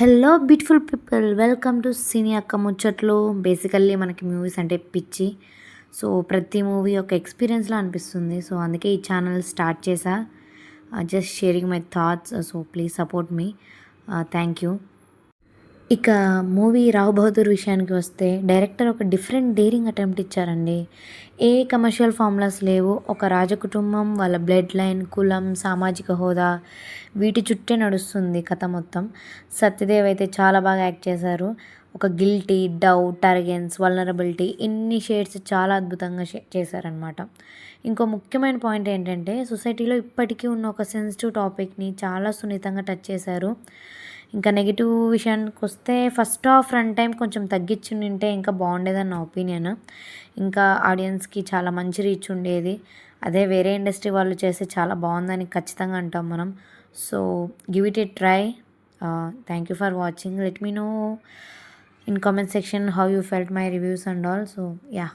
Hello beautiful people, welcome to సినీ అక్క ముచ్చట్లు. Basically మనకి మూవీస్ అంటే పిచ్చి. సో ప్రతి మూవీ ఒక ఎక్స్పీరియన్స్లా అనిపిస్తుంది. సో అందుకే ఈ ఛానల్ స్టార్ట్ చేశా. Just sharing my thoughts. So please support me. Thank you. ఇక మూవీ 'రావ్ బహదూర్' విషయానికి వస్తే డైరెక్టర్ ఒక డిఫరెంట్ డేరింగ్ అటెంప్ట్ ఇచ్చారండి. ఏ కమర్షియల్ ఫార్ములాస్ లేవు. ఒక రాజకుటుంబం, వాళ్ళ బ్లడ్ లైన్, కులం, సామాజిక హోదా వీటి చుట్టే నడుస్తుంది కథ మొత్తం. సత్యదేవ్ అయితే చాలా బాగా యాక్ట్ చేశారు. ఒక గిల్టీ, డౌట్, అరగెన్స్, వల్నరబిలిటీ ఇన్ని షేడ్స్ చాలా అద్భుతంగా చేశారనమాట. ఇంకో ముఖ్యమైన పాయింట్ ఏంటంటే సొసైటీలో ఇప్పటికీ ఉన్న ఒక సెన్సిటివ్ టాపిక్ని చాలా సున్నితంగా టచ్ చేశారు. ఇంకా నెగిటివ్ విషయానికి వస్తే ఫస్ట్ హాఫ్ రన్ టైం కొంచెం తగ్గించుంటే ఇంకా బాగుండేదని నా ఒపీనియన్. ఇంకా ఆడియన్స్కి చాలా మంచి రీచ్ ఉండేది. అదే వేరే ఇండస్ట్రీ వాళ్ళు చేస్తే చాలా బాగుందని ఖచ్చితంగా అంటాం మనం. So give it a try. Thank you for watching. Let me know in comment section how you felt my reviews and all. So yeah.